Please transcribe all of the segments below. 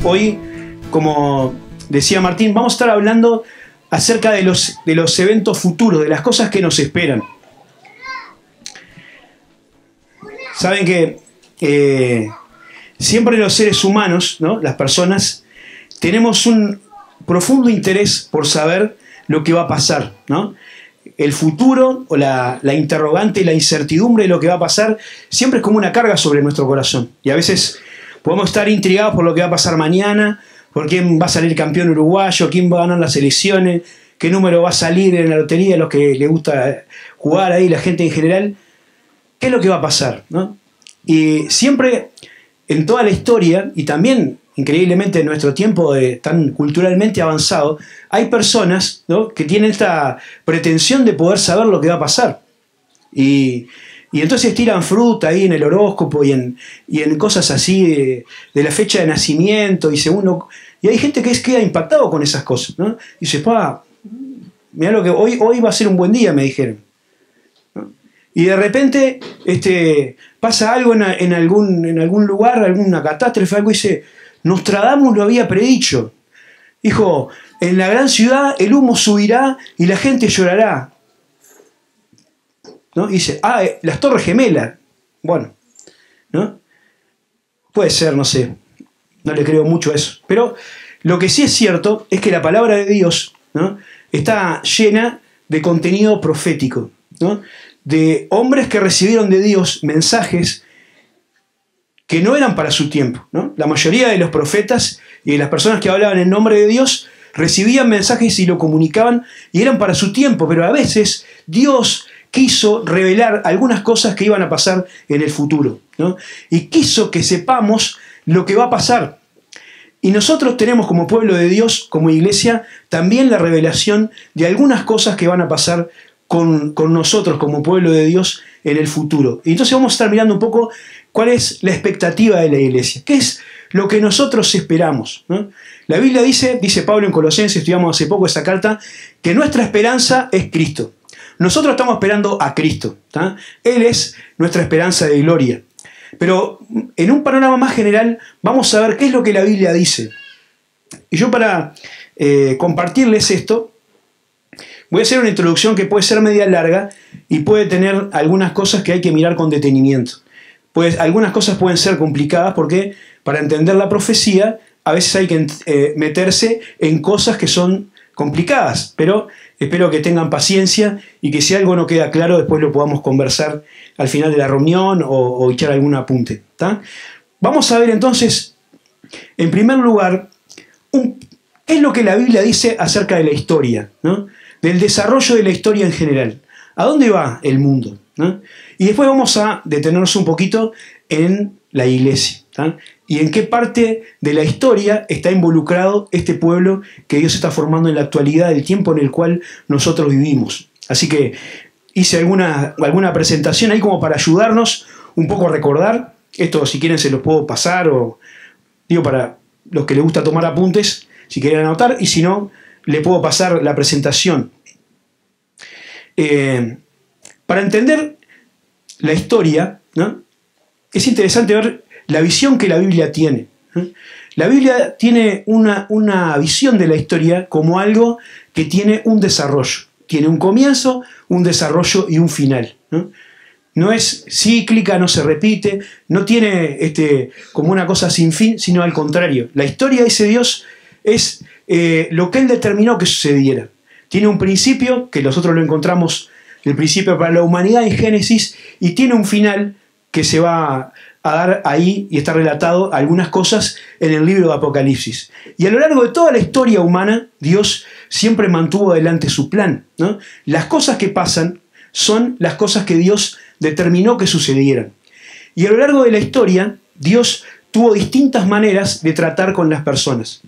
Hoy, como decía Martín, vamos a estar hablando acerca de los eventos futuros, de las cosas que nos esperan. Saben que siempre los seres humanos, ¿no?, las personas, tenemos un profundo interés por saber lo que va a pasar, ¿no? El futuro o la interrogante, la incertidumbre de lo que va a pasar siempre es como una carga sobre nuestro corazón. Y a veces podemos estar intrigados por lo que va a pasar mañana, por quién va a salir campeón uruguayo, quién va a ganar las elecciones, qué número va a salir en la lotería, los que les gusta jugar ahí, la gente en general. ¿Qué es lo que va a pasar, ¿no? Y siempre en toda la historia, y también increíblemente en nuestro tiempo tan culturalmente avanzado, hay personas, ¿no?, que tienen esta pretensión de poder saber lo que va a pasar. Y entonces tiran fruta ahí en el horóscopo y en cosas así de la fecha de nacimiento, y hay gente que queda impactado con esas cosas, ¿no? Y dice, mirá lo que hoy va a ser un buen día, me dijeron, ¿no? Y de repente pasa algo en algún lugar, alguna catástrofe, algo, y dice, Nostradamus lo había predicho. Dijo, en la gran ciudad el humo subirá y la gente llorará, ¿no? Y dice, las Torres Gemelas. Bueno, ¿no? Puede ser, no sé. No le creo mucho a eso. Pero lo que sí es cierto es que la palabra de Dios, ¿no?, está llena de contenido profético, ¿no?, de hombres que recibieron de Dios mensajes que no eran para su tiempo, ¿no? La mayoría de los profetas y de las personas que hablaban en nombre de Dios recibían mensajes y lo comunicaban y eran para su tiempo, pero a veces Dios quiso revelar algunas cosas que iban a pasar en el futuro, ¿no? Y quiso que sepamos lo que va a pasar. Y nosotros tenemos como pueblo de Dios, como iglesia, también la revelación de algunas cosas que van a pasar con nosotros como pueblo de Dios en el futuro. Y entonces vamos a estar mirando un poco cuál es la expectativa de la iglesia, qué es lo que nosotros esperamos, ¿no? La Biblia dice Pablo en Colosenses, estudiamos hace poco esa carta, que nuestra esperanza es Cristo. Nosotros estamos esperando a Cristo, ¿tá? Él es nuestra esperanza de gloria. Pero en un panorama más general vamos a ver qué es lo que la Biblia dice. Y yo para compartirles esto, voy a hacer una introducción que puede ser media larga y puede tener algunas cosas que hay que mirar con detenimiento. Pues algunas cosas pueden ser complicadas porque para entender la profecía a veces hay que meterse en cosas que son complicadas, pero espero que tengan paciencia y que si algo no queda claro después lo podamos conversar al final de la reunión o echar algún apunte, ¿tá? Vamos a ver entonces, en primer lugar, qué es lo que la Biblia dice acerca de la historia, ¿no?, del desarrollo de la historia en general. ¿A dónde va el mundo?, ¿no? Y después vamos a detenernos un poquito en la iglesia, ¿tá?, y en qué parte de la historia está involucrado este pueblo que Dios está formando en la actualidad del tiempo en el cual nosotros vivimos. Así que hice alguna presentación ahí como para ayudarnos un poco a recordar. Esto, si quieren, se los puedo pasar, o digo, para los que les gusta tomar apuntes, si quieren anotar, y si no, le puedo pasar la presentación. Para entender la historia, ¿no?, es interesante ver la visión que la Biblia tiene, ¿no? La Biblia tiene una visión de la historia como algo que tiene un desarrollo. Tiene un comienzo, un desarrollo y un final, ¿no? No es cíclica, no se repite, no tiene como una cosa sin fin, sino al contrario. La historia, dice Dios, es lo que Él determinó que sucediera. Tiene un principio, que nosotros lo encontramos, el principio para la humanidad en Génesis, y tiene un final que se va a dar ahí, y está relatado algunas cosas en el libro de Apocalipsis. Y a lo largo de toda la historia humana, Dios siempre mantuvo adelante su plan, ¿no? Las cosas que pasan son las cosas que Dios determinó que sucedieran. Y a lo largo de la historia, Dios tuvo distintas maneras de tratar con las personas.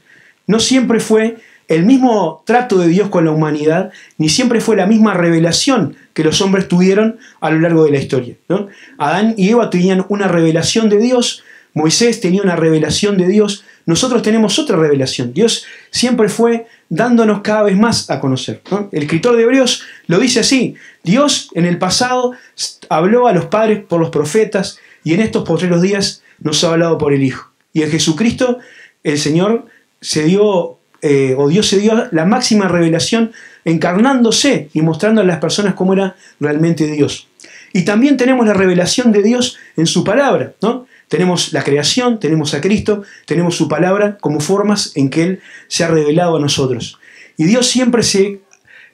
No siempre fue el mismo trato de Dios con la humanidad, ni siempre fue la misma revelación que los hombres tuvieron a lo largo de la historia, ¿no? Adán y Eva tenían una revelación de Dios, Moisés tenía una revelación de Dios, nosotros tenemos otra revelación. Dios siempre fue dándonos cada vez más a conocer, ¿no? El escritor de Hebreos lo dice así: Dios en el pasado habló a los padres por los profetas y en estos postreros días nos ha hablado por el Hijo. Y en Jesucristo el Señor se dio, o Dios se dio la máxima revelación encarnándose y mostrando a las personas cómo era realmente Dios. Y también tenemos la revelación de Dios en su palabra, ¿no? Tenemos la creación, tenemos a Cristo, tenemos su palabra como formas en que Él se ha revelado a nosotros. Y Dios siempre se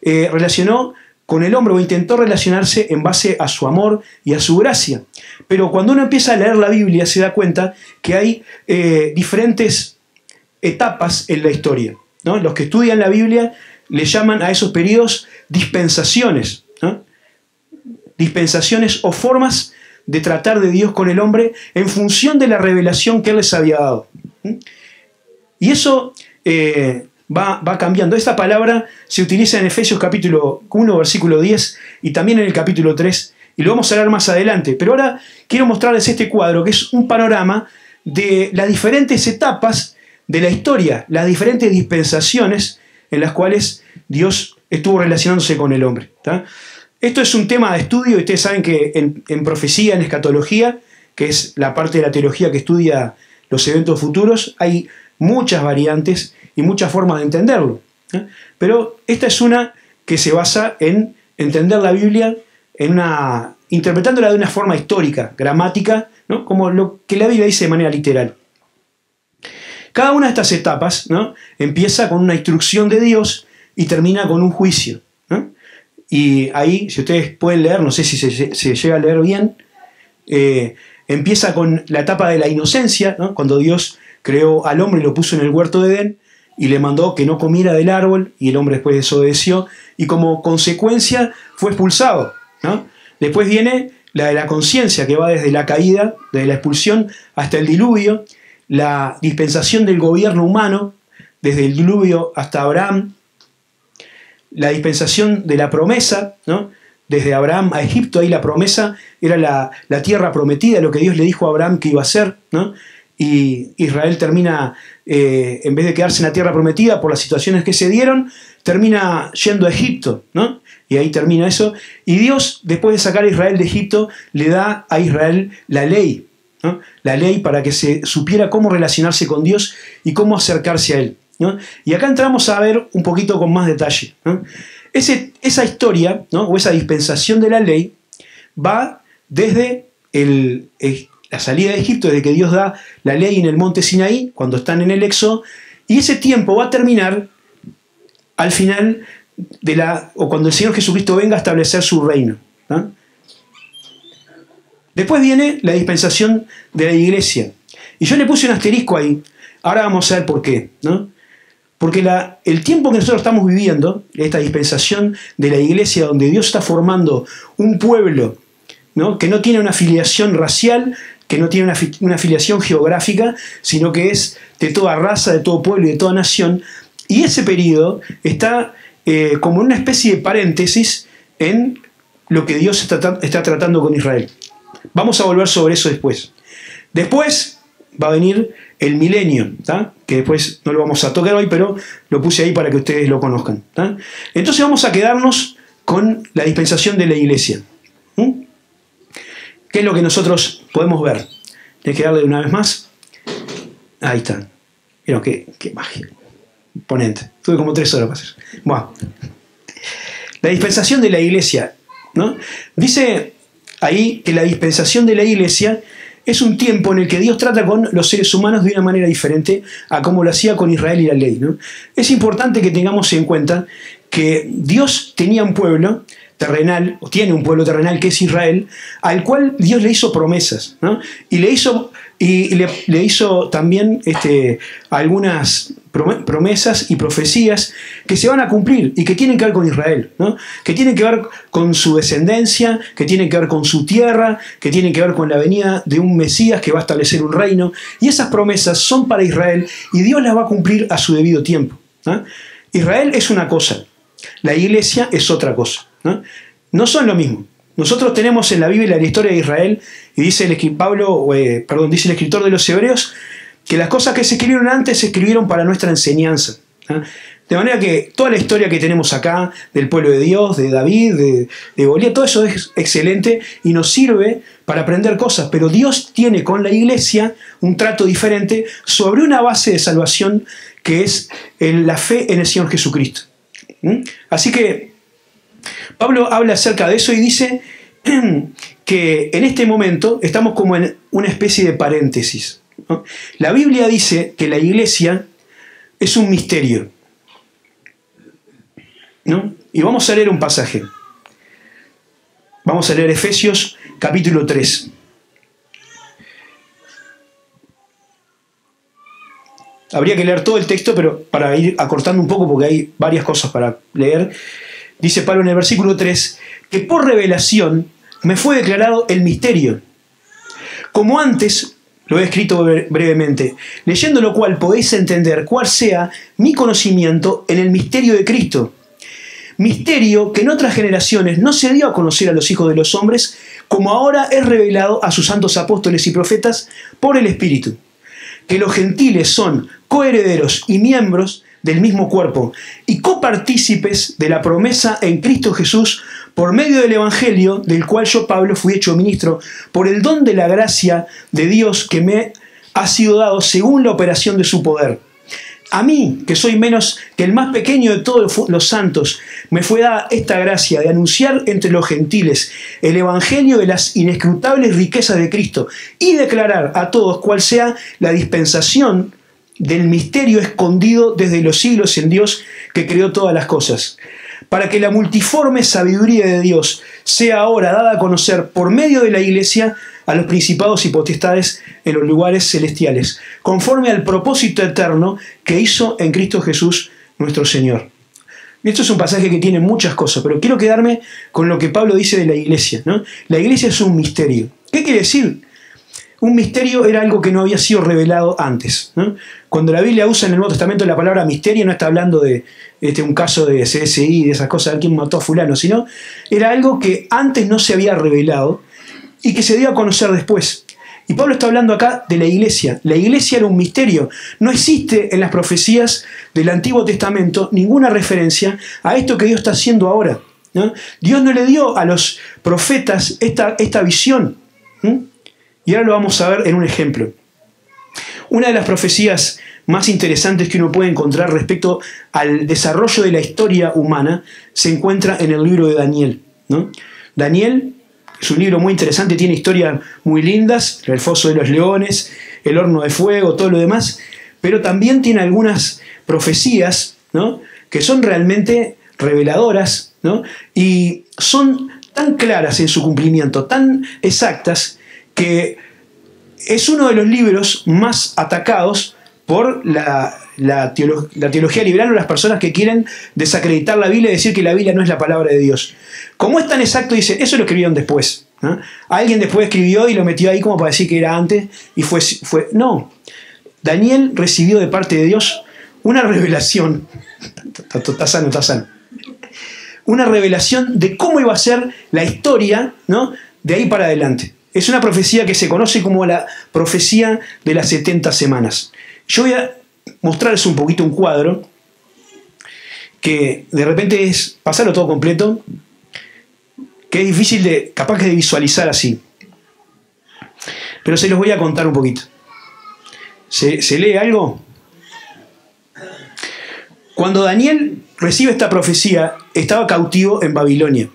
relacionó con el hombre, o intentó relacionarse en base a su amor y a su gracia. Pero cuando uno empieza a leer la Biblia se da cuenta que hay diferentes etapas en la historia, ¿no? Los que estudian la Biblia le llaman a esos periodos dispensaciones, ¿no? Dispensaciones o formas de tratar de Dios con el hombre en función de la revelación que Él les había dado. Y eso va cambiando. Esta palabra se utiliza en Efesios capítulo 1, versículo 10, y también en el capítulo 3, y lo vamos a hablar más adelante. Pero ahora quiero mostrarles este cuadro, que es un panorama de las diferentes etapas de la historia, las diferentes dispensaciones en las cuales Dios estuvo relacionándose con el hombre, ¿tá? Esto es un tema de estudio, y ustedes saben que en profecía, en escatología, que es la parte de la teología que estudia los eventos futuros, hay muchas variantes y muchas formas de entenderlo, ¿eh? Pero esta es una que se basa en entender la Biblia interpretándola de una forma histórica, gramática, ¿no? Como lo que la Biblia dice de manera literal. Cada una de estas etapas, ¿no? Empieza con una instrucción de Dios y termina con un juicio, ¿no? Y ahí, si ustedes pueden leer, no sé si se llega a leer bien, empieza con la etapa de la inocencia, ¿no? Cuando Dios creó al hombre y lo puso en el huerto de Edén y le mandó que no comiera del árbol, y el hombre después desobedeció y como consecuencia fue expulsado, ¿no? Después viene la de la conciencia, que va desde la caída, desde la expulsión hasta el diluvio, la dispensación del gobierno humano, desde el diluvio hasta Abraham, la dispensación de la promesa, ¿no? Desde Abraham a Egipto. Ahí la promesa era la tierra prometida, lo que Dios le dijo a Abraham que iba a hacer, ¿no? Y Israel termina, en vez de quedarse en la tierra prometida por las situaciones que se dieron, termina yendo a Egipto, ¿no? Y ahí termina eso. Y Dios, después de sacar a Israel de Egipto, le da a Israel la ley, ¿no? La ley para que se supiera cómo relacionarse con Dios y cómo acercarse a Él, ¿no? Y acá entramos a ver un poquito con más detalle, ¿no? Esa historia, ¿no? O esa dispensación de la ley va desde la salida de Egipto, desde que Dios da la ley en el monte Sinaí, cuando están en el Éxodo, y ese tiempo va a terminar al final o cuando el Señor Jesucristo venga a establecer su reino, ¿no? Después viene la dispensación de la iglesia. Y yo le puse un asterisco ahí. Ahora vamos a ver por qué, ¿no? Porque el tiempo que nosotros estamos viviendo, esta dispensación de la iglesia, donde Dios está formando un pueblo, ¿no? Que no tiene una afiliación racial, que no tiene una afiliación geográfica, sino que es de toda raza, de todo pueblo y de toda nación. Y ese periodo está como una especie de paréntesis en lo que Dios está tratando con Israel. Vamos a volver sobre eso después. Después va a venir el milenio, ¿tá? Que después no lo vamos a tocar hoy, pero lo puse ahí para que ustedes lo conozcan, ¿tá? Entonces vamos a quedarnos con la dispensación de la iglesia. ¿Qué es lo que nosotros podemos ver? Tienes que darle una vez más. Ahí está. Pero qué magia. Imponente. Tuve como 3 horas para hacer. Bueno. La dispensación de la iglesia, ¿no? Dice ahí que la dispensación de la iglesia es un tiempo en el que Dios trata con los seres humanos de una manera diferente a como lo hacía con Israel y la ley, ¿no? Es importante que tengamos en cuenta que Dios tenía un pueblo terrenal, o tiene un pueblo terrenal que es Israel, al cual Dios le hizo promesas, ¿no? Y le hizo también algunas promesas y profecías que se van a cumplir y que tienen que ver con Israel, ¿no? Que tienen que ver con su descendencia, que tienen que ver con su tierra, que tienen que ver con la venida de un Mesías que va a establecer un reino. Y esas promesas son para Israel y Dios las va a cumplir a su debido tiempo, ¿no? Israel es una cosa, la iglesia es otra cosa, ¿no? No son lo mismo. Nosotros tenemos en la Biblia la historia de Israel y dice dice el escritor de los Hebreos que las cosas que se escribieron antes se escribieron para nuestra enseñanza, ¿no? De manera que toda la historia que tenemos acá del pueblo de Dios, de David, de Goliat, todo eso es excelente y nos sirve para aprender cosas, pero Dios tiene con la iglesia un trato diferente sobre una base de salvación que es la fe en el Señor Jesucristo. Así que Pablo habla acerca de eso y dice que en este momento estamos como en una especie de paréntesis, ¿no? La Biblia dice que la iglesia es un misterio, ¿no? Y vamos a leer un pasaje. Vamos a leer Efesios capítulo 3. Habría que leer todo el texto, pero para ir acortando un poco, porque hay varias cosas para leer, dice Pablo en el versículo 3, que por revelación me fue declarado el misterio, como antes lo he escrito brevemente, leyendo lo cual podéis entender cuál sea mi conocimiento en el misterio de Cristo. Misterio que en otras generaciones no se dio a conocer a los hijos de los hombres, como ahora es revelado a sus santos apóstoles y profetas por el Espíritu. Que los gentiles son coherederos y miembros del mismo cuerpo y copartícipes de la promesa en Cristo Jesús por medio del Evangelio, del cual yo, Pablo, fui hecho ministro por el don de la gracia de Dios que me ha sido dado según la operación de su poder. A mí, que soy menos que el más pequeño de todos los santos, me fue dada esta gracia de anunciar entre los gentiles el evangelio de las inescrutables riquezas de Cristo y declarar a todos cuál sea la dispensación del misterio escondido desde los siglos en Dios que creó todas las cosas, para que la multiforme sabiduría de Dios sea ahora dada a conocer por medio de la iglesia a los principados y potestades en los lugares celestiales, conforme al propósito eterno que hizo en Cristo Jesús nuestro Señor. Esto es un pasaje que tiene muchas cosas, pero quiero quedarme con lo que Pablo dice de la iglesia, ¿no? La iglesia es un misterio. ¿Qué quiere decir? Un misterio era algo que no había sido revelado antes, ¿no? Cuando la Biblia usa en el Nuevo Testamento la palabra misterio, no está hablando de un caso de CSI, de esas cosas, de quién mató a fulano, sino era algo que antes no se había revelado y que se dio a conocer después. Y Pablo está hablando acá de la iglesia. La iglesia era un misterio. No existe en las profecías del Antiguo Testamento ninguna referencia a esto que Dios está haciendo ahora, ¿no? Dios no le dio a los profetas esta visión. Y ahora lo vamos a ver en un ejemplo. Una de las profecías más interesantes que uno puede encontrar respecto al desarrollo de la historia humana se encuentra en el libro de Daniel, ¿no? Daniel es un libro muy interesante, tiene historias muy lindas, el foso de los leones, el horno de fuego, todo lo demás, pero también tiene algunas profecías, ¿no?, que son realmente reveladoras, ¿no?, y son tan claras en su cumplimiento, tan exactas, que es uno de los libros más atacados por la teología liberal o las personas que quieren desacreditar la Biblia y decir que la Biblia no es la palabra de Dios. Como es tan exacto, dice, eso lo escribieron después, ¿no? Alguien después escribió y lo metió ahí como para decir que era antes y fue. No. Daniel recibió de parte de Dios una revelación. Está sano. Una revelación de cómo iba a ser la historia, ¿no?, de ahí para adelante. Es una profecía que se conoce como la profecía de las 70 semanas. Yo voy a mostrarles un poquito un cuadro que de repente es pasarlo todo completo, que es difícil capaz que de visualizar así. Pero se los voy a contar un poquito. ¿Se lee algo? Cuando Daniel recibe esta profecía, estaba cautivo en Babilonia.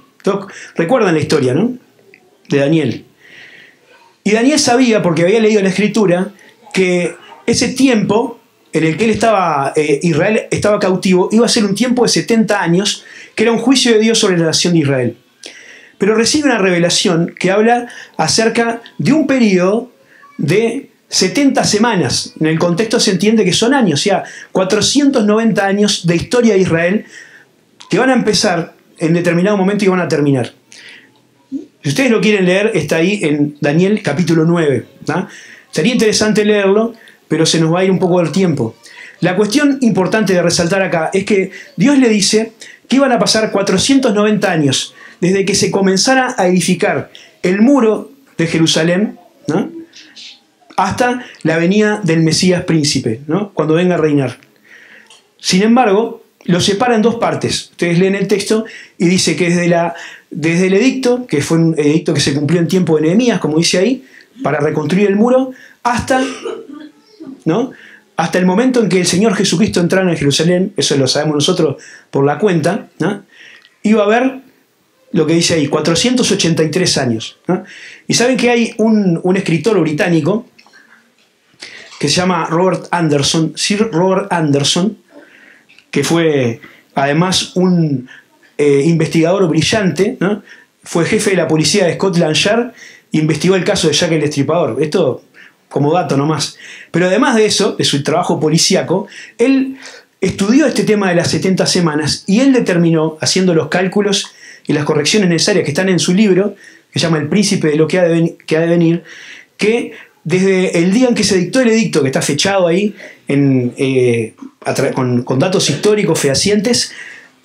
¿Recuerdan la historia, no?, de Daniel. Y Daniel sabía, porque había leído la Escritura, que ese tiempo en el que él estaba, Israel estaba cautivo, iba a ser un tiempo de 70 años, que era un juicio de Dios sobre la nación de Israel. Pero recibe una revelación que habla acerca de un periodo de 70 semanas. En el contexto se entiende que son años, o sea, 490 años de historia de Israel que van a empezar en determinado momento y van a terminar. Si ustedes lo quieren leer, está ahí en Daniel capítulo 9. ¿No? Sería interesante leerlo, pero se nos va a ir un poco del tiempo. La cuestión importante de resaltar acá es que Dios le dice que iban a pasar 490 años desde que se comenzara a edificar el muro de Jerusalén, ¿no?, hasta la venida del Mesías príncipe, ¿no?, cuando venga a reinar. Sin embargo, lo separa en dos partes. Ustedes leen el texto y dice que desde el edicto, que fue un edicto que se cumplió en tiempo de Nehemías, como dice ahí, para reconstruir el muro, hasta, ¿no?, hasta el momento en que el Señor Jesucristo entrara en Jerusalén, eso lo sabemos nosotros por la cuenta, ¿no?, iba a haber lo que dice ahí, 483 años, ¿no? Y saben que hay un escritor británico que se llama Sir Robert Anderson, que fue además un investigador brillante, ¿no? Fue jefe de la policía de Scotland Yard, investigó el caso de Jack el Destripador. Esto como dato nomás. Pero además de eso, de su trabajo policíaco, él estudió este tema de las 70 semanas y él determinó, haciendo los cálculos y las correcciones necesarias que están en su libro, que se llama El Príncipe de lo que ha de venir, que desde el día en que se dictó el edicto, que está fechado ahí con datos históricos fehacientes,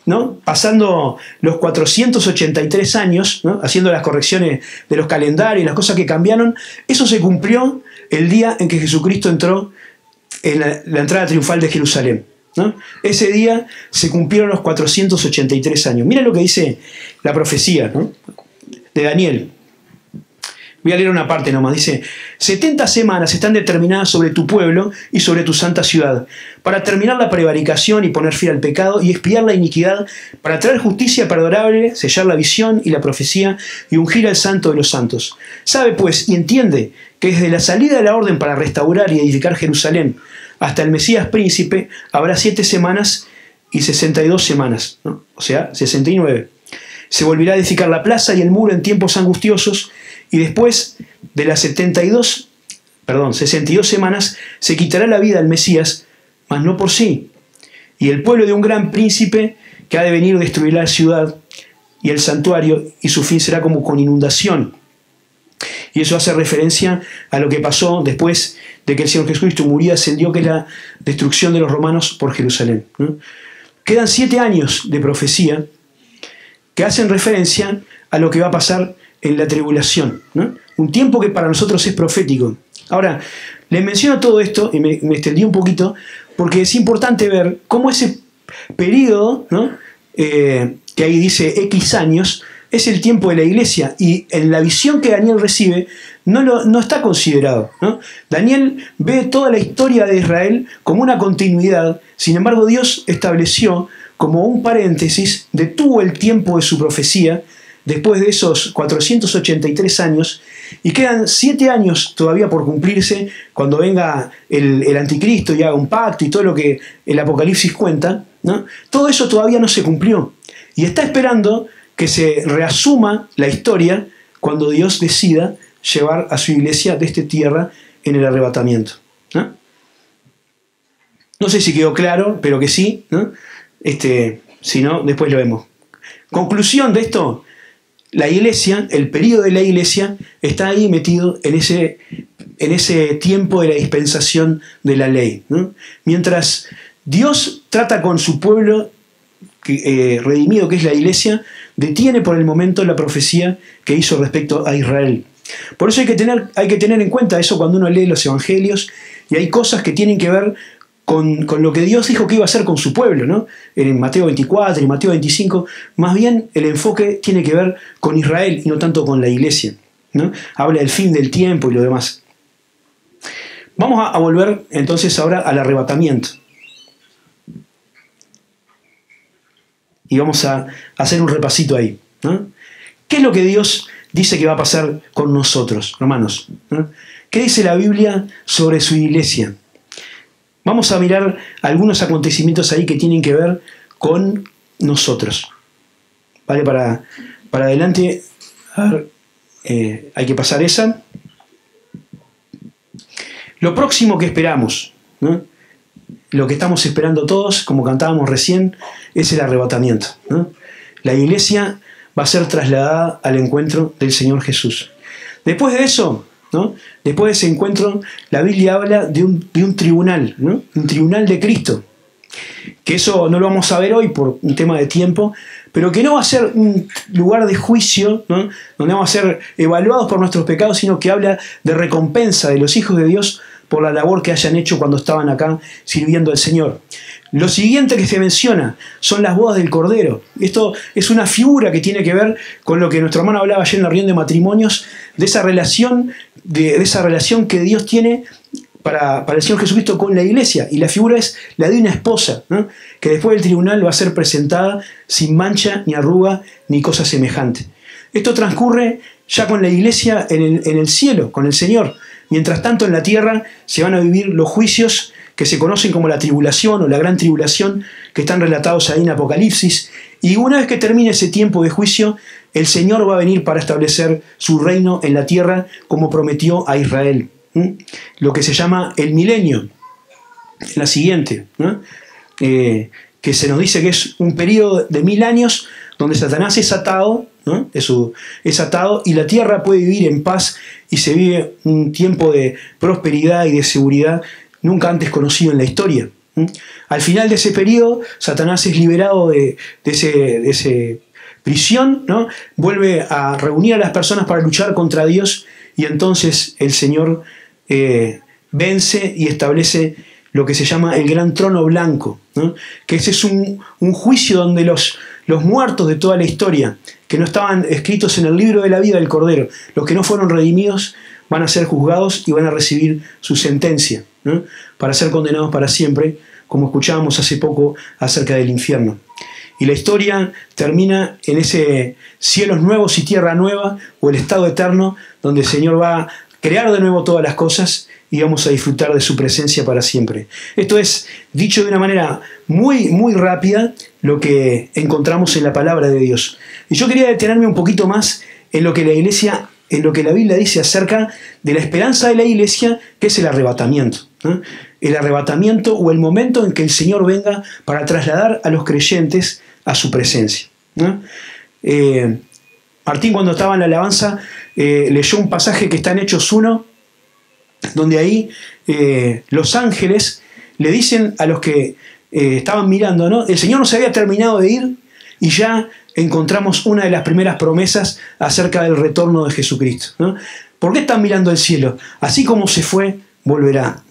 ¿no?, pasando los 483 años, ¿no?, haciendo las correcciones de los calendarios y las cosas que cambiaron, eso se cumplió el día en que Jesucristo entró en la entrada triunfal de Jerusalén, ¿no? Ese día se cumplieron los 483 años. Mira lo que dice la profecía, ¿no?, de Daniel. Voy a leer una parte nomás. Dice: 70 semanas están determinadas sobre tu pueblo y sobre tu santa ciudad, para terminar la prevaricación y poner fin al pecado y expiar la iniquidad, para traer justicia perdurable, sellar la visión y la profecía y ungir al santo de los santos. Sabe pues y entiende que desde la salida de la orden para restaurar y edificar Jerusalén hasta el Mesías príncipe habrá 7 semanas y 62 semanas, ¿no?, o sea, 69. Se volverá a edificar la plaza y el muro en tiempos angustiosos, y después de las 62 semanas se quitará la vida al Mesías, mas no por sí. Y el pueblo de un gran príncipe que ha de venir destruirá la ciudad y el santuario, y su fin será como con inundación. Y eso hace referencia a lo que pasó después de que el Señor Jesucristo murió y ascendió, que es la destrucción de los romanos por Jerusalén, ¿no? Quedan 7 años de profecía que hacen referencia a lo que va a pasar en la tribulación, ¿no? Un tiempo que para nosotros es profético. Ahora, les menciono todo esto, y me extendí un poquito, porque es importante ver cómo ese periodo, ¿no?, que ahí dice X años, es el tiempo de la iglesia, y en la visión que Daniel recibe no está considerado, ¿no? Daniel ve toda la historia de Israel como una continuidad. Sin embargo, Dios estableció como un paréntesis, detuvo el tiempo de su profecía después de esos 483 años, y quedan 7 años todavía por cumplirse cuando venga el anticristo y haga un pacto y todo lo que el Apocalipsis cuenta, ¿no? Todo eso todavía no se cumplió, y está esperando que se reasuma la historia cuando Dios decida llevar a su iglesia de esta tierra en el arrebatamiento, ¿no? No sé si quedó claro, pero que sí, ¿no? Si no, después lo vemos. Conclusión de esto: la iglesia, el periodo de la iglesia, está ahí metido en ese tiempo de la dispensación de la ley, ¿no? Mientras Dios trata con su pueblo redimido, que es la iglesia, detiene por el momento la profecía que hizo respecto a Israel. Por eso hay que tener en cuenta eso cuando uno lee los evangelios, y hay cosas que tienen que ver con lo que Dios dijo que iba a hacer con su pueblo, ¿no? En Mateo 24 y Mateo 25, más bien el enfoque tiene que ver con Israel y no tanto con la iglesia, ¿no? Habla del fin del tiempo y lo demás. Vamos a volver entonces ahora al arrebatamiento. Y vamos a hacer un repasito ahí, ¿no? ¿Qué es lo que Dios dice que va a pasar con nosotros, hermanos, ¿no? ¿Qué dice la Biblia sobre su iglesia? Vamos a mirar algunos acontecimientos ahí que tienen que ver con nosotros. ¿Vale? Para adelante, a ver, hay que pasar esa. Lo próximo que esperamos, ¿no?, lo que estamos esperando todos, como cantábamos recién, es el arrebatamiento, ¿no? La iglesia va a ser trasladada al encuentro del Señor Jesús. Después de eso, ¿no?, después de ese encuentro, la Biblia habla de un tribunal, ¿no?, un tribunal de Cristo. Que eso no lo vamos a ver hoy por un tema de tiempo, pero que no va a ser un lugar de juicio, ¿no?, donde vamos a ser evaluados por nuestros pecados, sino que habla de recompensa de los hijos de Dios por la labor que hayan hecho cuando estaban acá sirviendo al Señor. Lo siguiente que se menciona son las bodas del Cordero. Esto es una figura que tiene que ver con lo que nuestro hermano hablaba ayer en la reunión de matrimonios, de esa relación que Dios tiene para el Señor Jesucristo con la iglesia. Y la figura es la de una esposa, ¿no? Que después del tribunal va a ser presentada sin mancha, ni arruga, ni cosa semejante. Esto transcurre ya con la iglesia en el cielo, con el Señor. Mientras tanto, en la tierra se van a vivir los juicios que se conocen como la tribulación o la gran tribulación, que están relatados ahí en Apocalipsis. Y una vez que termine ese tiempo de juicio, el Señor va a venir para establecer su reino en la tierra como prometió a Israel. Lo que se llama el milenio. La siguiente, ¿no? Que se nos dice que es un periodo de 1000 años donde Satanás es atado, ¿no? Es atado y la tierra puede vivir en paz y se vive un tiempo de prosperidad y de seguridad nunca antes conocido en la historia. Al final de ese periodo, Satanás es liberado de ese prisión, ¿no? Vuelve a reunir a las personas para luchar contra Dios y entonces el Señor vence y establece lo que se llama el gran trono blanco, ¿no? Que ese es un juicio donde los muertos de toda la historia, que no estaban escritos en el libro de la vida del Cordero, los que no fueron redimidos, van a ser juzgados y van a recibir su sentencia, ¿no? Para ser condenados para siempre, como escuchábamos hace poco acerca del infierno. Y la historia termina en ese cielos nuevos y tierra nueva, o el estado eterno, donde el Señor va a crear de nuevo todas las cosas y vamos a disfrutar de su presencia para siempre. Esto es, dicho de una manera muy, muy rápida, lo que encontramos en la palabra de Dios. Y yo quería detenerme un poquito más en lo que la iglesia, en lo que la Biblia dice acerca de la esperanza de la iglesia, que es el arrebatamiento, ¿no? El arrebatamiento o el momento en que el Señor venga para trasladar a los creyentes a su presencia, ¿no? Martín, cuando estaba en la alabanza, leyó un pasaje que está en Hechos 1, donde ahí los ángeles le dicen a los que estaban mirando, ¿no? El Señor no se había terminado de ir y ya encontramos una de las primeras promesas acerca del retorno de Jesucristo, ¿no? ¿Por qué están mirando el cielo? Así como se fue, volverá.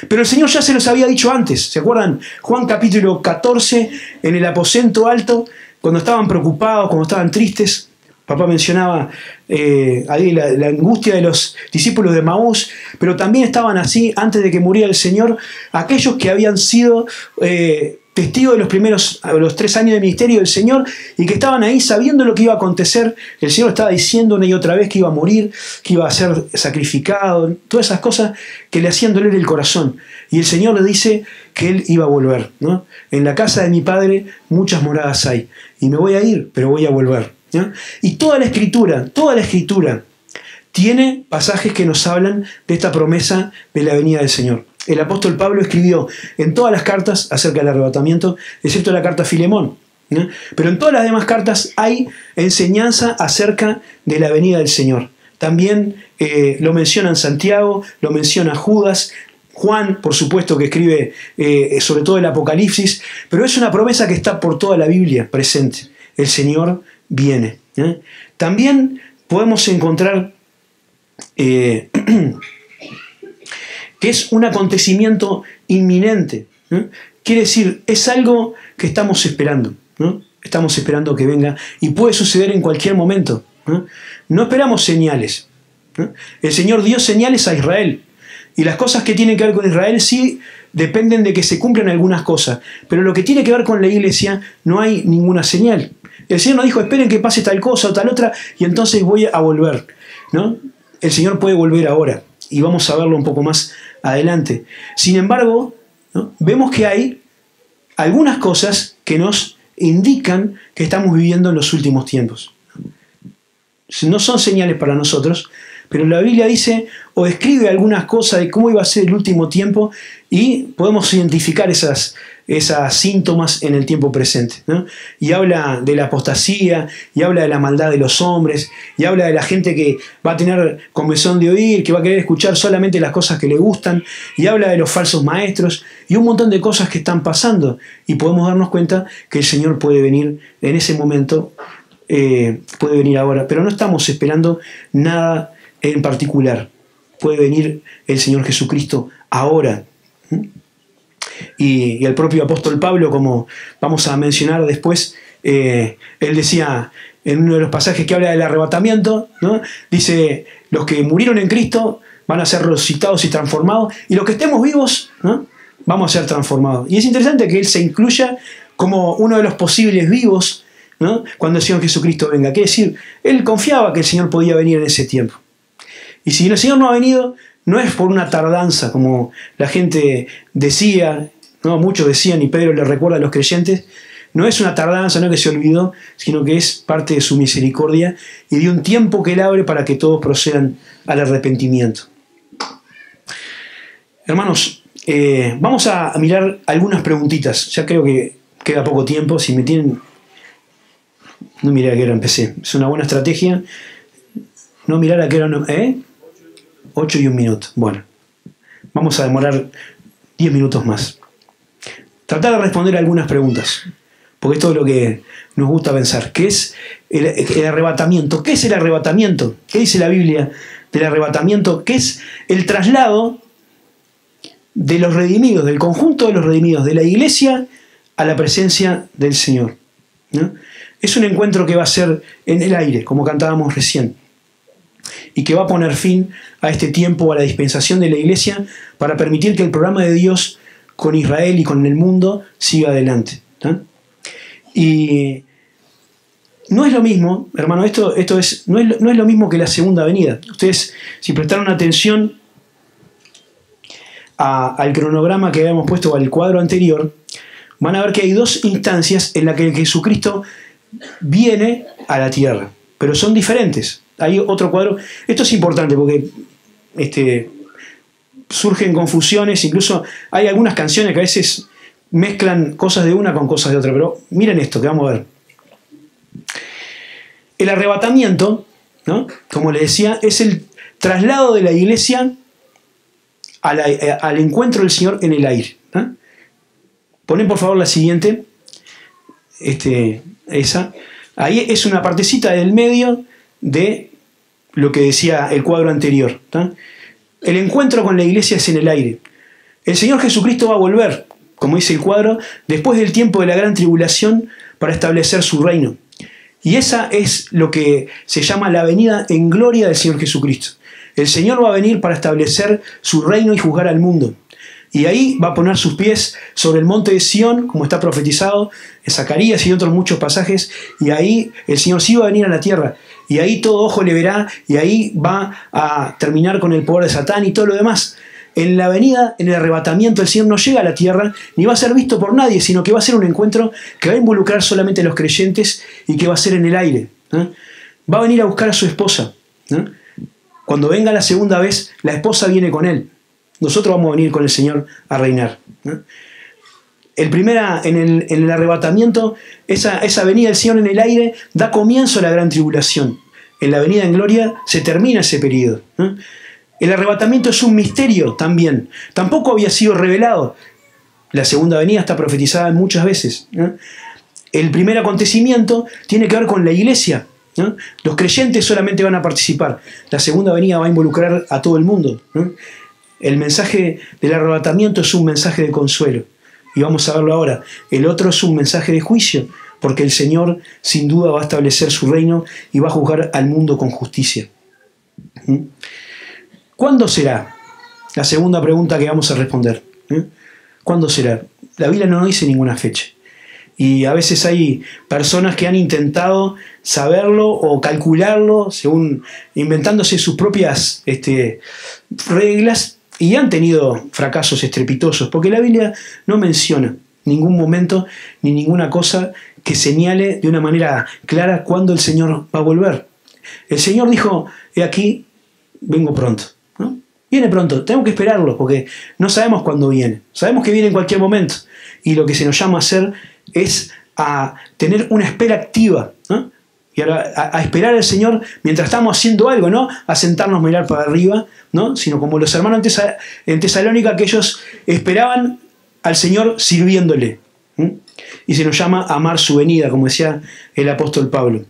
Pero el Señor ya se los había dicho antes. ¿Se acuerdan? Juan capítulo 14, en el aposento alto, cuando estaban preocupados, cuando estaban tristes. Papá mencionaba ahí la angustia de los discípulos de Maús, pero también estaban así, antes de que muriera el Señor, aquellos que habían sido testigos de los 3 años de ministerio del Señor y que estaban ahí sabiendo lo que iba a acontecer. El Señor estaba diciendo una y otra vez que iba a morir, que iba a ser sacrificado, todas esas cosas que le hacían doler el corazón. Y el Señor le dice que Él iba a volver, ¿no? En la casa de mi Padre muchas moradas hay, y me voy a ir, pero voy a volver, ¿no? Y toda la escritura tiene pasajes que nos hablan de esta promesa de la venida del Señor. El apóstol Pablo escribió en todas las cartas acerca del arrebatamiento, excepto la carta a Filemón, ¿no? Pero en todas las demás cartas hay enseñanza acerca de la venida del Señor. También lo mencionan Santiago, lo menciona Judas, Juan, por supuesto, que escribe sobre todo el Apocalipsis, pero es una promesa que está por toda la Biblia presente. El Señor viene, ¿eh? También podemos encontrar que es un acontecimiento inminente, ¿no? Quiere decir, es algo que estamos esperando, ¿no? Estamos esperando que venga y puede suceder en cualquier momento, ¿no? No esperamos señales, ¿no? El Señor dio señales a Israel y las cosas que tienen que ver con Israel sí dependen de que se cumplan algunas cosas, pero lo que tiene que ver con la iglesia no hay ninguna señal. El Señor no dijo, esperen que pase tal cosa o tal otra y entonces voy a volver, ¿no? El Señor puede volver ahora y vamos a verlo un poco más adelante. Sin embargo, ¿no? Vemos que hay algunas cosas que nos indican que estamos viviendo en los últimos tiempos. No son señales para nosotros, pero la Biblia dice o describe algunas cosas de cómo iba a ser el último tiempo y podemos identificar esas síntomas en el tiempo presente, ¿no? Y habla de la apostasía, y habla de la maldad de los hombres, y habla de la gente que va a tener comezón de oír, que va a querer escuchar solamente las cosas que le gustan, y habla de los falsos maestros, y un montón de cosas que están pasando, y podemos darnos cuenta que el Señor puede venir en ese momento, puede venir ahora, pero no estamos esperando nada en particular. Puede venir el Señor Jesucristo ahora. Y el propio apóstol Pablo, como vamos a mencionar después, él decía en uno de los pasajes que habla del arrebatamiento, ¿no? Dice, los que murieron en Cristo van a ser resucitados y transformados, y los que estemos vivos, ¿no? Vamos a ser transformados. Y es interesante que él se incluya como uno de los posibles vivos, ¿no? Cuando el Señor Jesucristo venga. Quiere decir, él confiaba que el Señor podía venir en ese tiempo. Y si el Señor no ha venido, no es por una tardanza, como la gente decía, ¿no? Muchos decían, y Pedro le recuerda a los creyentes, no es una tardanza, no que se olvidó, sino que es parte de su misericordia y de un tiempo que él abre para que todos procedan al arrepentimiento. Hermanos, vamos a mirar algunas preguntitas. Ya creo que queda poco tiempo. Si me tienen... No miré a qué hora empecé. Es una buena estrategia. No mirar a qué hora... 8 y 1 minuto. Bueno, vamos a demorar 10 minutos más. Tratar de responder algunas preguntas, porque es todo lo que nos gusta pensar. ¿Qué es el arrebatamiento? ¿Qué es el arrebatamiento? ¿Qué dice la Biblia del arrebatamiento? ¿Qué es el traslado de los redimidos, del conjunto de los redimidos, de la iglesia a la presencia del Señor? ¿No? Es un encuentro que va a ser en el aire, como cantábamos recién, y que va a poner fin a este tiempo, a la dispensación de la iglesia, para permitir que el programa de Dios con Israel y con el mundo siga adelante. ¿No? Y no es lo mismo, hermano, no es lo mismo que la segunda venida. Ustedes, si prestaron atención al cronograma que habíamos puesto, al cuadro anterior, van a ver que hay dos instancias en las que Jesucristo viene a la tierra, pero son diferentes. Hay otro cuadro. Esto es importante porque surgen confusiones, incluso hay algunas canciones que a veces mezclan cosas de una con cosas de otra, pero miren esto que vamos a ver. El arrebatamiento, ¿no? Como les decía, es el traslado de la iglesia al encuentro del Señor en el aire. ¿No? Ponen por favor la siguiente. Esa. Ahí es una partecita del medio de lo que decía el cuadro anterior. ¿No? El encuentro con la iglesia es en el aire. El Señor Jesucristo va a volver, como dice el cuadro, después del tiempo de la gran tribulación para establecer su reino. Y esa es lo que se llama la venida en gloria del Señor Jesucristo. El Señor va a venir para establecer su reino y juzgar al mundo. Y ahí va a poner sus pies sobre el monte de Sión, como está profetizado en Zacarías y otros muchos pasajes, y ahí el Señor sí va a venir a la tierra, y ahí todo ojo le verá, y ahí va a terminar con el poder de Satán y todo lo demás. En la venida, en el arrebatamiento, el Señor no llega a la tierra, ni va a ser visto por nadie, sino que va a ser un encuentro que va a involucrar solamente a los creyentes y que va a ser en el aire. ¿No? Va a venir a buscar a su esposa. ¿No? Cuando venga la segunda vez, la esposa viene con él. Nosotros vamos a venir con el Señor a reinar. ¿No? En el arrebatamiento, esa venida del Señor en el aire da comienzo a la gran tribulación. En la venida en gloria se termina ese periodo. ¿No? El arrebatamiento es un misterio también. Tampoco había sido revelado. La segunda venida está profetizada muchas veces. ¿No? El primer acontecimiento tiene que ver con la iglesia. ¿No? Los creyentes solamente van a participar. La segunda venida va a involucrar a todo el mundo. ¿No? El mensaje del arrebatamiento es un mensaje de consuelo. Y vamos a verlo ahora. El otro es un mensaje de juicio, porque el Señor sin duda va a establecer su reino y va a juzgar al mundo con justicia. ¿Cuándo será? La segunda pregunta que vamos a responder. ¿Cuándo será? La Biblia no nos dice ninguna fecha. Y a veces hay personas que han intentado saberlo o calcularlo según inventándose sus propias reglas y han tenido fracasos estrepitosos, porque la Biblia no menciona ningún momento ni ninguna cosa que señale de una manera clara cuándo el Señor va a volver. El Señor dijo, he aquí, vengo pronto. ¿No? Viene pronto, tenemos que esperarlo, porque no sabemos cuándo viene. Sabemos que viene en cualquier momento. Y lo que se nos llama a hacer es a tener una espera activa, ¿no? Y a esperar al Señor mientras estamos haciendo algo, no a sentarnos a mirar para arriba, ¿no? Sino como los hermanos en Tesalónica, que ellos esperaban al Señor sirviéndole. Y se nos llama a amar su venida, como decía el apóstol Pablo.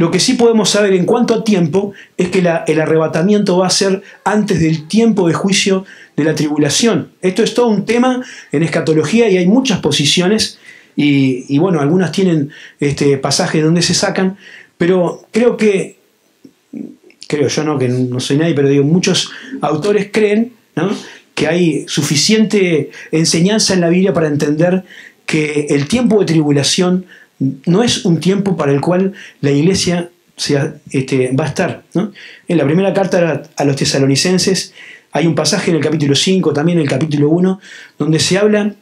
Lo que sí podemos saber en cuanto a tiempo es que el arrebatamiento va a ser antes del tiempo de juicio de la tribulación. Esto es todo un tema en escatología y hay muchas posiciones y bueno, algunas tienen pasajes donde se sacan, pero creo, yo no, que no soy nadie, pero digo, muchos autores creen, ¿no?, que hay suficiente enseñanza en la Biblia para entender que el tiempo de tribulación no es un tiempo para el cual la iglesia va a estar, ¿no? En la primera carta a los tesalonicenses hay un pasaje en el capítulo 5, también en el capítulo 1, donde se habla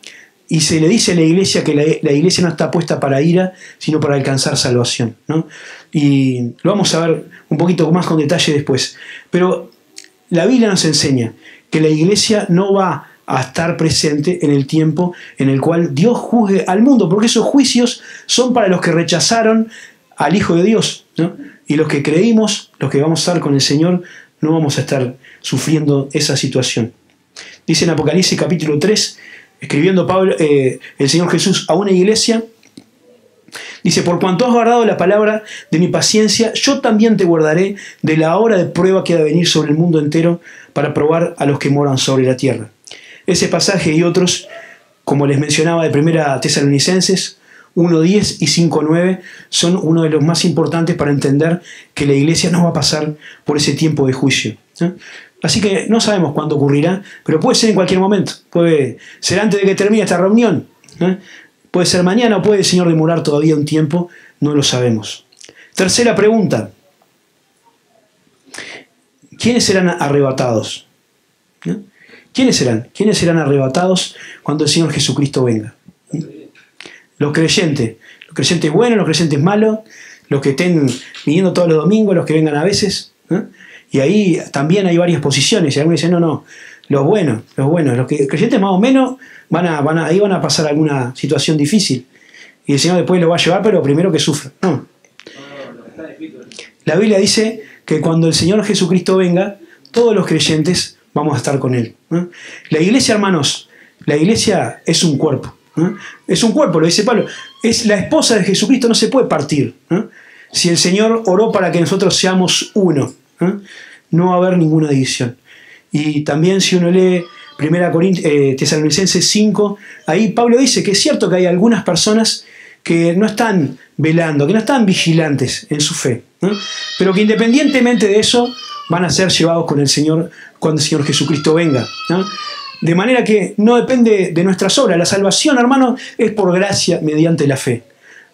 y se le dice a la iglesia que la iglesia no está puesta para ira, sino para alcanzar salvación, ¿no? Y lo vamos a ver un poquito más con detalle después. Pero la Biblia nos enseña que la iglesia no va a estar presente en el tiempo en el cual Dios juzgue al mundo, porque esos juicios son para los que rechazaron al Hijo de Dios, ¿no? Y los que creímos, los que vamos a estar con el Señor, no vamos a estar sufriendo esa situación. Dice en Apocalipsis capítulo 3, escribiendo Pablo, el Señor Jesús a una iglesia, dice: por cuanto has guardado la palabra de mi paciencia, yo también te guardaré de la hora de prueba que ha de venir sobre el mundo entero para probar a los que moran sobre la tierra. Ese pasaje y otros, como les mencionaba, de 1 Tesalonicenses 1:10 y 5:9, son uno de los más importantes para entender que la iglesia no va a pasar por ese tiempo de juicio, ¿no? Así que no sabemos cuándo ocurrirá, pero puede ser en cualquier momento. Puede ser antes de que termine esta reunión, ¿no? Puede ser mañana o puede el Señor demorar todavía un tiempo, no lo sabemos. Tercera pregunta: ¿quiénes serán arrebatados? ¿No? ¿Quiénes serán? ¿Quiénes serán arrebatados cuando el Señor Jesucristo venga? Los creyentes buenos, los creyentes malos, los que estén viniendo todos los domingos, los que vengan a veces, ¿no? Y ahí también hay varias posiciones, y algunos dicen, no, los buenos, los creyentes más o menos ahí van a pasar alguna situación difícil, y el Señor después lo va a llevar, pero primero que sufra. No. La Biblia dice que cuando el Señor Jesucristo venga, todos los creyentes vamos a estar con Él, ¿no? La iglesia, hermanos, la iglesia es un cuerpo, ¿no? Es un cuerpo, lo dice Pablo. Es la esposa de Jesucristo, no se puede partir, ¿no? Si el Señor oró para que nosotros seamos uno, ¿no? No va a haber ninguna división. Y también si uno lee 1 Tesalonicenses 5, ahí Pablo dice que es cierto que hay algunas personas que no están velando, que no están vigilantes en su fe, ¿no? Pero que independientemente de eso van a ser llevados con el Señor cuando el Señor Jesucristo venga, ¿no? De manera que no depende de nuestras obras. La salvación, hermano, es por gracia mediante la fe.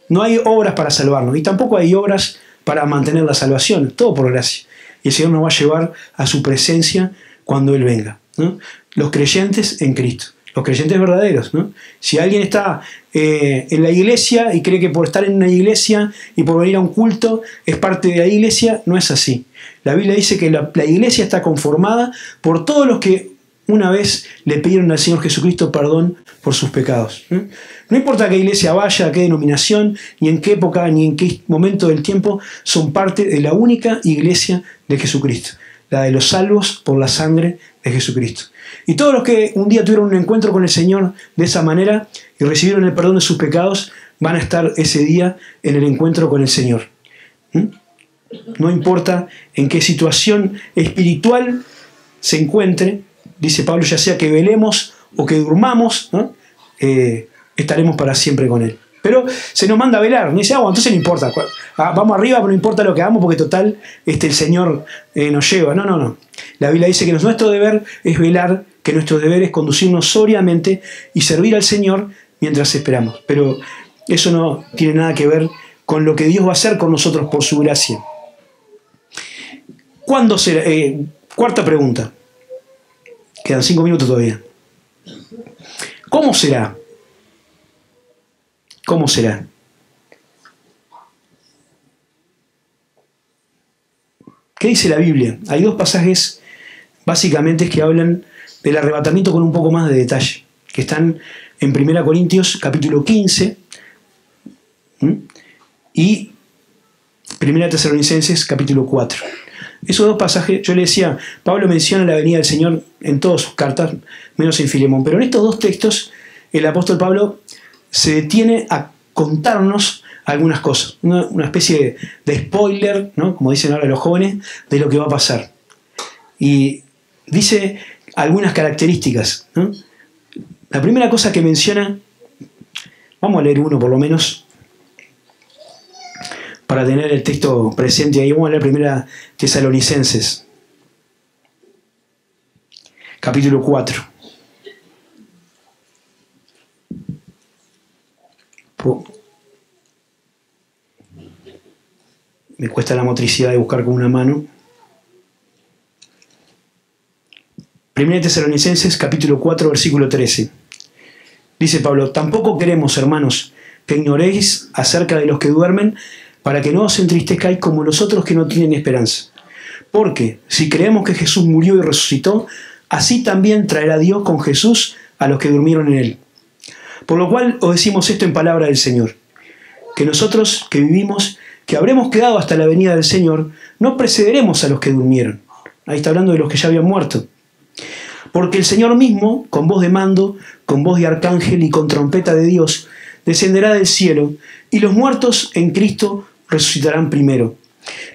No hay obras para salvarnos y tampoco hay obras para mantener la salvación. Todo por gracia. Y el Señor nos va a llevar a su presencia cuando Él venga, ¿no? Los creyentes en Cristo, los creyentes verdaderos, ¿no? Si alguien está en la iglesia y cree que por estar en una iglesia y por venir a un culto es parte de la iglesia, no es así. La Biblia dice que la iglesia está conformada por todos los que una vez le pidieron al Señor Jesucristo perdón por sus pecados, ¿no? No importa a qué iglesia vaya, a qué denominación, ni en qué época, ni en qué momento del tiempo, son parte de la única iglesia de Jesucristo, la de los salvos por la sangre de Jesucristo. Y todos los que un día tuvieron un encuentro con el Señor de esa manera y recibieron el perdón de sus pecados, van a estar ese día en el encuentro con el Señor. No importa en qué situación espiritual se encuentre, dice Pablo, ya sea que velemos o que durmamos, ¿no? Estaremos para siempre con Él. Pero se nos manda a velar, no dice, entonces no importa, vamos arriba, pero no importa lo que hagamos porque total el Señor nos lleva. No. La Biblia dice que nuestro deber es velar, que nuestro deber es conducirnos sobriamente y servir al Señor mientras esperamos. Pero eso no tiene nada que ver con lo que Dios va a hacer con nosotros por su gracia. ¿Cuándo será? Cuarta pregunta. Quedan 5 minutos todavía. ¿Cómo será? ¿Cómo será? ¿Qué dice la Biblia? Hay 2 pasajes básicamente que hablan del arrebatamiento con un poco más de detalle, que están en 1 Corintios capítulo 15 y 1 Tesalonicenses capítulo 4. Esos 2 pasajes, yo le decía, Pablo menciona la venida del Señor en todas sus cartas, menos en Filemón, pero en estos 2 textos el apóstol Pablo se detiene a contarnos algunas cosas. Una especie de spoiler, ¿no? Como dicen ahora los jóvenes, de lo que va a pasar. Y dice algunas características, ¿no? La primera cosa que menciona, vamos a leer uno por lo menos, para tener el texto presente ahí. Vamos a leer primera Tesalonicenses, capítulo 4. Me cuesta la motricidad de buscar con una mano. Primera Tesalonicenses, capítulo 4, versículo 13. Dice Pablo: tampoco queremos, hermanos, que ignoréis acerca de los que duermen, para que no os entristezcáis como los otros que no tienen esperanza. Porque si creemos que Jesús murió y resucitó, así también traerá Dios con Jesús a los que durmieron en él. Por lo cual os decimos esto en palabra del Señor, que nosotros que vivimos, que habremos quedado hasta la venida del Señor, no precederemos a los que durmieron. Ahí está hablando de los que ya habían muerto. Porque el Señor mismo, con voz de mando, con voz de arcángel y con trompeta de Dios, descenderá del cielo, y los muertos en Cristo resucitarán primero.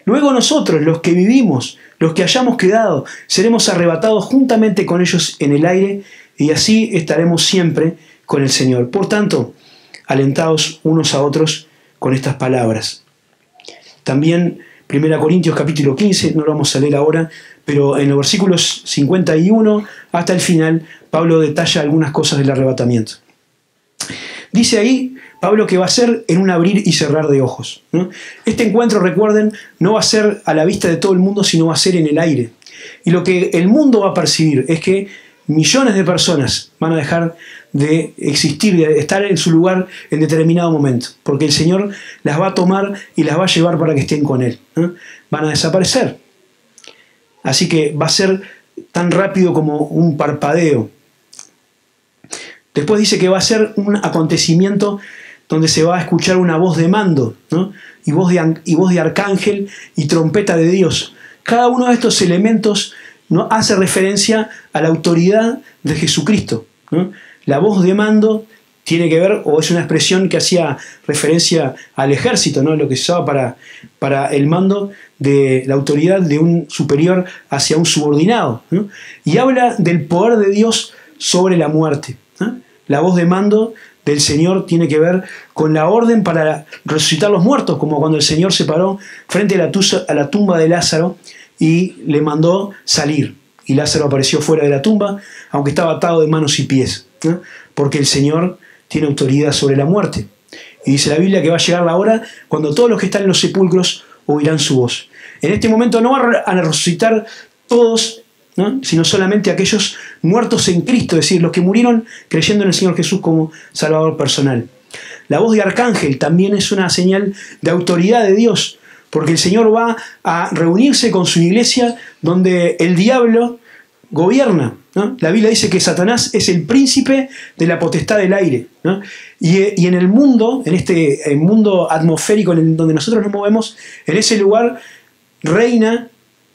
Luego nosotros, los que vivimos, los que hayamos quedado, seremos arrebatados juntamente con ellos en el aire, y así estaremos siempre con el Señor. Por tanto, alentaos unos a otros con estas palabras. También 1 Corintios capítulo 15, no lo vamos a leer ahora, pero en los versículos 51 hasta el final, Pablo detalla algunas cosas del arrebatamiento. Dice ahí Pablo que va a ser en un abrir y cerrar de ojos, ¿no? Este encuentro, recuerden, no va a ser a la vista de todo el mundo, sino va a ser en el aire. Y lo que el mundo va a percibir es que millones de personas van a dejar de existir, de estar en su lugar en determinado momento, porque el Señor las va a tomar y las va a llevar para que estén con Él, ¿no? Van a desaparecer. Así que va a ser tan rápido como un parpadeo. Después dice que va a ser un acontecimiento donde se va a escuchar una voz de mando, ¿no? y voz de arcángel y trompeta de Dios. Cada uno de estos elementos, ¿no?, hace referencia a la autoridad de Jesucristo, ¿no? La voz de mando tiene que ver, o es una expresión que hacía referencia al ejército, ¿no?, lo que se usaba para el mando de la autoridad de un superior hacia un subordinado, ¿no? Y habla del poder de Dios sobre la muerte, ¿no? La voz de mando del Señor tiene que ver con la orden para resucitar los muertos, como cuando el Señor se paró frente a la tumba de Lázaro y le mandó salir. Y Lázaro apareció fuera de la tumba, aunque estaba atado de manos y pies, ¿no? Porque el Señor tiene autoridad sobre la muerte. Y dice la Biblia que va a llegar la hora cuando todos los que están en los sepulcros oirán su voz. En este momento no van a resucitar todos, ¿no?, sino solamente aquellos muertos en Cristo, es decir, los que murieron creyendo en el Señor Jesús como Salvador personal. La voz de arcángel también es una señal de autoridad de Dios, porque el Señor va a reunirse con su iglesia donde el diablo gobierna, ¿no? La Biblia dice que Satanás es el príncipe de la potestad del aire, ¿no? Y en el mundo, en este mundo atmosférico en donde nosotros nos movemos, en ese lugar reina,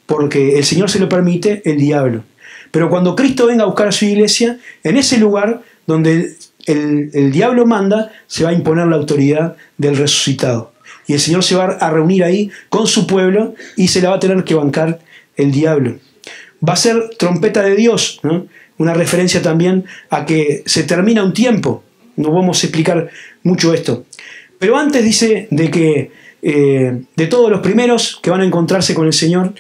porque el Señor se lo permite, el diablo. Pero cuando Cristo venga a buscar a su iglesia, en ese lugar donde el diablo manda, se va a imponer la autoridad del resucitado. Y el Señor se va a reunir ahí con su pueblo y se la va a tener que bancar el diablo. Va a ser trompeta de Dios, ¿no? Una referencia también a que se termina un tiempo. No vamos a explicar mucho esto. Pero antes dice de que de todos los primeros que van a encontrarse con el Señor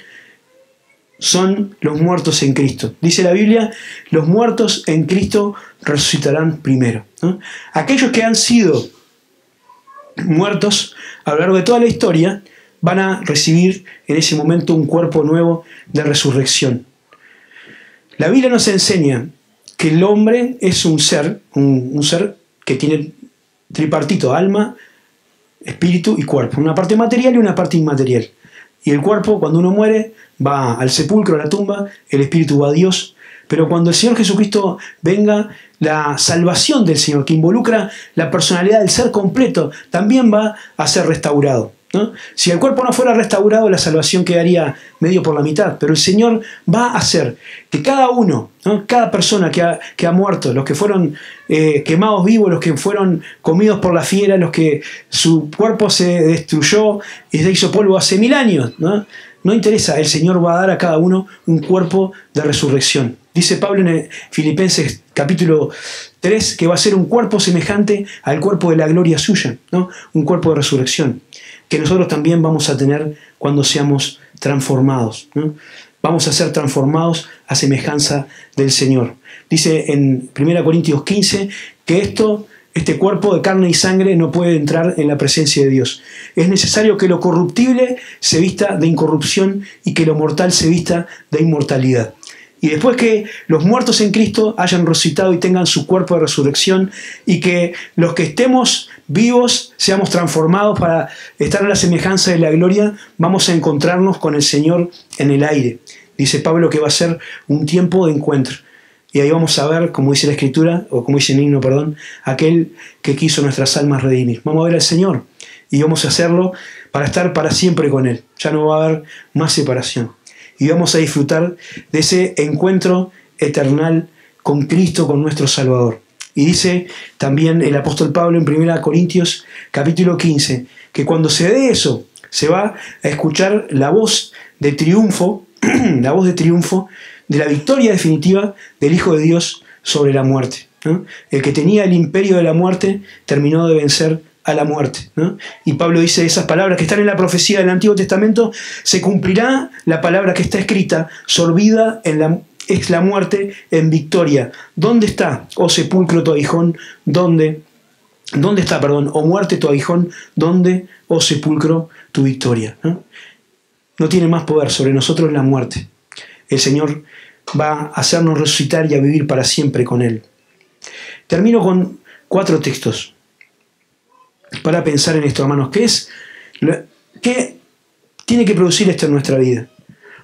son los muertos en Cristo. Dice la Biblia, los muertos en Cristo resucitarán primero, ¿no? Aquellos que han sido muertos a lo largo de toda la historia van a recibir en ese momento un cuerpo nuevo de resurrección. La Biblia nos enseña que el hombre es un ser que tiene tripartito: alma, espíritu y cuerpo. Una parte material y una parte inmaterial. Y el cuerpo, cuando uno muere, va al sepulcro, a la tumba, el espíritu va a Dios. Pero cuando el Señor Jesucristo venga, la salvación del Señor, que involucra la personalidad del ser completo, también va a ser restaurado. ¿no? Si el cuerpo no fuera restaurado, la salvación quedaría medio por la mitad. Pero el Señor va a hacer que cada uno, ¿no? Cada persona que ha muerto, los que fueron quemados vivos, los que fueron comidos por la fiera, los que su cuerpo se destruyó y se hizo polvo hace 1000 años, ¿no? No interesa, el Señor va a dar a cada uno un cuerpo de resurrección. Dice Pablo en Filipenses capítulo 3 que va a ser un cuerpo semejante al cuerpo de la gloria suya, ¿no? Un cuerpo de resurrección, que nosotros también vamos a tener cuando seamos transformados, ¿no? Vamos a ser transformados a semejanza del Señor. Dice en 1 Corintios 15 que este cuerpo de carne y sangre no puede entrar en la presencia de Dios. Es necesario que lo corruptible se vista de incorrupción y que lo mortal se vista de inmortalidad. Y después que los muertos en Cristo hayan resucitado y tengan su cuerpo de resurrección, y que los que estemos vivos seamos transformados para estar en la semejanza de la gloria, vamos a encontrarnos con el Señor en el aire. Dice Pablo que va a ser un tiempo de encuentro. Y ahí vamos a ver, como dice la Escritura, o como dice el himno, perdón, aquel que quiso nuestras almas redimir. Vamos a ver al Señor y vamos a hacerlo para estar para siempre con Él. Ya no va a haber más separación. Y vamos a disfrutar de ese encuentro eternal con Cristo, con nuestro Salvador. Y dice también el apóstol Pablo en 1 Corintios capítulo 15, que cuando se dé eso, se va a escuchar la voz de triunfo, la voz de triunfo de la victoria definitiva del Hijo de Dios sobre la muerte, ¿no? El que tenía el imperio de la muerte terminó de vencer a la muerte, ¿no? Y Pablo dice esas palabras que están en la profecía del Antiguo Testamento: se cumplirá la palabra que está escrita, sorbida es la muerte en victoria. ¿Dónde está, oh sepulcro, tu aguijón? ¿Dónde está, oh muerte, tu aguijón? ¿Dónde, oh sepulcro, tu victoria? No tiene más poder sobre nosotros la muerte. El Señor va a hacernos resucitar y a vivir para siempre con Él. Termino con 4 textos para pensar en esto, hermanos. ¿Qué tiene que producir esto en nuestra vida?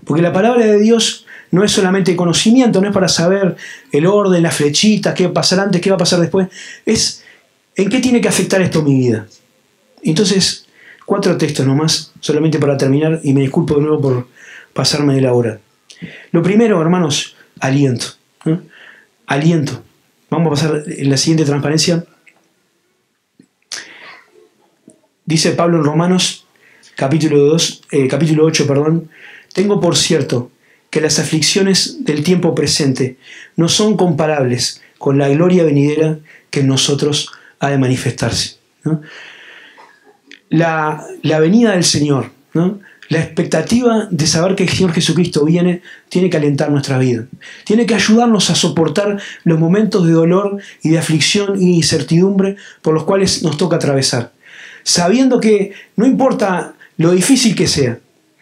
Porque la palabra de Dios no es solamente conocimiento, no es para saber el orden, las flechitas, qué va a pasar antes, qué va a pasar después. Es en qué tiene que afectar esto mi vida. Entonces, 4 textos nomás, solamente para terminar, y me disculpo de nuevo por pasarme de la hora. Lo primero, hermanos, aliento, ¿no? Aliento. Vamos a pasar en la siguiente transparencia. Dice Pablo en Romanos, capítulo 8, tengo por cierto que las aflicciones del tiempo presente no son comparables con la gloria venidera que en nosotros ha de manifestarse, ¿no? La venida del Señor, ¿no? La expectativa de saber que el Señor Jesucristo viene tiene que alentar nuestra vida. Tiene que ayudarnos a soportar los momentos de dolor y de aflicción y incertidumbre por los cuales nos toca atravesar. Sabiendo que no importa lo difícil que sea,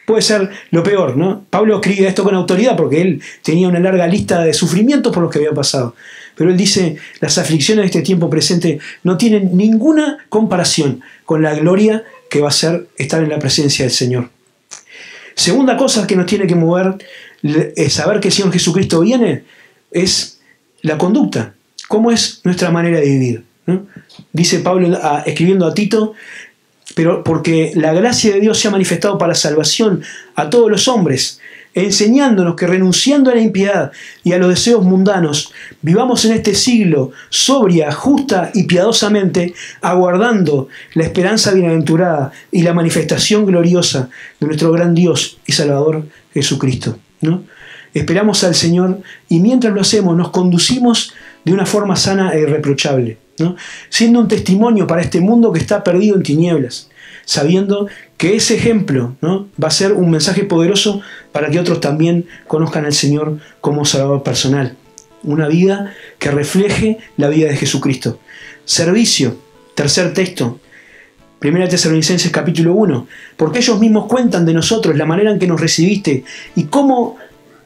puede ser lo peor, ¿no? Pablo escribe esto con autoridad porque él tenía una larga lista de sufrimientos por los que había pasado. Pero él dice, las aflicciones de este tiempo presente no tienen ninguna comparación con la gloria que va a ser estar en la presencia del Señor. Segunda cosa que nos tiene que mover, saber que el Señor Jesucristo viene, es la conducta. ¿Cómo es nuestra manera de vivir? ¿No? Dice Pablo escribiendo a Tito, pero porque la gracia de Dios se ha manifestado para salvación a todos los hombres, enseñándonos que renunciando a la impiedad y a los deseos mundanos, vivamos en este siglo sobria, justa y piadosamente, aguardando la esperanza bienaventurada y la manifestación gloriosa de nuestro gran Dios y Salvador Jesucristo, ¿no? Esperamos al Señor y mientras lo hacemos nos conducimos de una forma sana e irreprochable, ¿no? Siendo un testimonio para este mundo que está perdido en tinieblas, sabiendo que ese ejemplo, ¿no? Va a ser un mensaje poderoso para que otros también conozcan al Señor como Salvador personal. Una vida que refleje la vida de Jesucristo. Servicio, tercer texto, 1 Tesalonicenses capítulo 1, porque ellos mismos cuentan de nosotros la manera en que nos recibiste y cómo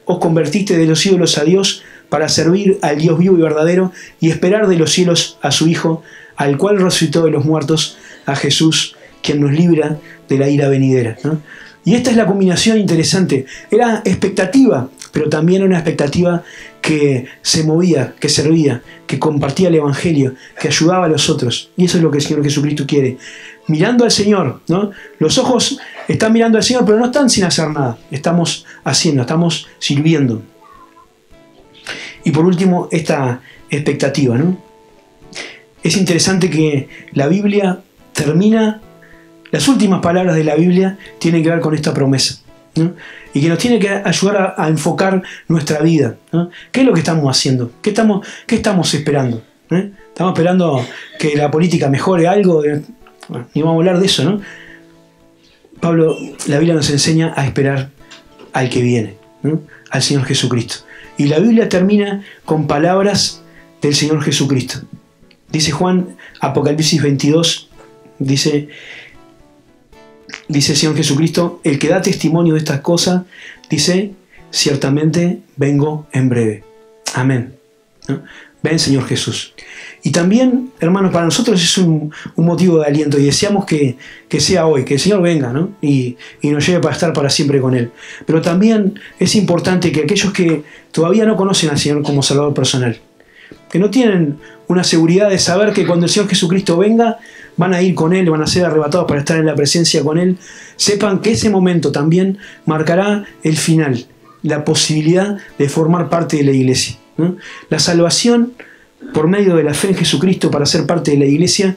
os convertiste de los ídolos a Dios para servir al Dios vivo y verdadero y esperar de los cielos a su Hijo, al cual resucitó de los muertos, a Jesús, quien nos libra de la ira venidera, ¿no? Y esta es la combinación interesante. Era expectativa, pero también era una expectativa que se movía, que servía, que compartía el Evangelio, que ayudaba a los otros. Y eso es lo que el Señor Jesucristo quiere. Mirando al Señor, ¿no? Los ojos están mirando al Señor, pero no están sin hacer nada. Estamos haciendo, estamos sirviendo. Y por último, esta expectativa, ¿no? Es interesante que la Biblia termina, las últimas palabras de la Biblia tienen que ver con esta promesa, ¿no? Y que nos tiene que ayudar a enfocar nuestra vida, ¿no? ¿Qué es lo que estamos haciendo? ¿Qué estamos esperando? ¿Estamos esperando que la política mejore algo? Bueno, ni vamos a hablar de eso, ¿no? Pablo, la Biblia nos enseña a esperar al que viene, ¿no? Al Señor Jesucristo. Y la Biblia termina con palabras del Señor Jesucristo. Dice Juan, Apocalipsis 22, dice el Señor Jesucristo, el que da testimonio de estas cosas, dice, ciertamente vengo en breve. Amén, ¿no? Ven, Señor Jesús. Y también, hermanos, para nosotros es un motivo de aliento y deseamos que sea hoy, que el Señor venga, ¿no? y nos lleve para estar para siempre con Él. Pero también es importante que aquellos que todavía no conocen al Señor como Salvador personal, que no tienen una seguridad de saber que cuando el Señor Jesucristo venga, van a ir con Él, van a ser arrebatados para estar en la presencia con Él, sepan que ese momento también marcará el final, la posibilidad de formar parte de la iglesia, ¿no? La salvación por medio de la fe en Jesucristo para ser parte de la iglesia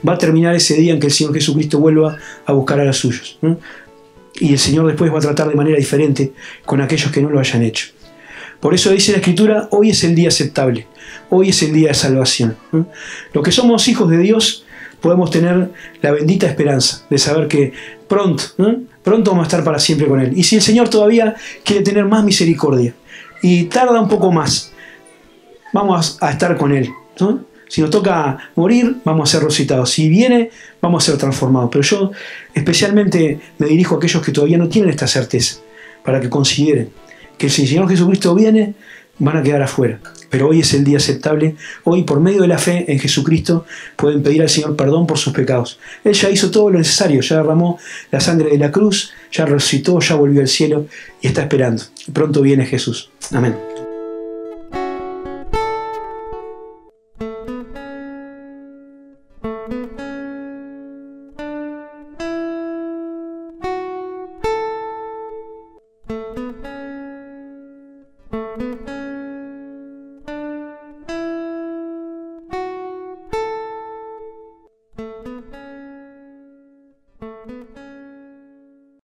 va a terminar ese día en que el Señor Jesucristo vuelva a buscar a los suyos, ¿no? Y el Señor después va a tratar de manera diferente con aquellos que no lo hayan hecho. Por eso dice la Escritura, hoy es el día aceptable, hoy es el día de salvación, ¿no? Los que somos hijos de Dios podemos tener la bendita esperanza de saber que pronto, ¿no? Pronto vamos a estar para siempre con Él. Y si el Señor todavía quiere tener más misericordia y tarda un poco más, vamos a estar con Él, ¿no? Si nos toca morir, vamos a ser resucitados. Si viene, vamos a ser transformados. Pero yo especialmente me dirijo a aquellos que todavía no tienen esta certeza, para que consideren que si el Señor Jesucristo viene, van a quedar afuera. Pero hoy es el día aceptable. Hoy, por medio de la fe en Jesucristo, pueden pedir al Señor perdón por sus pecados. Él ya hizo todo lo necesario, ya derramó la sangre de la cruz, ya resucitó, ya volvió al cielo y está esperando. Pronto viene Jesús. Amén. Thank you.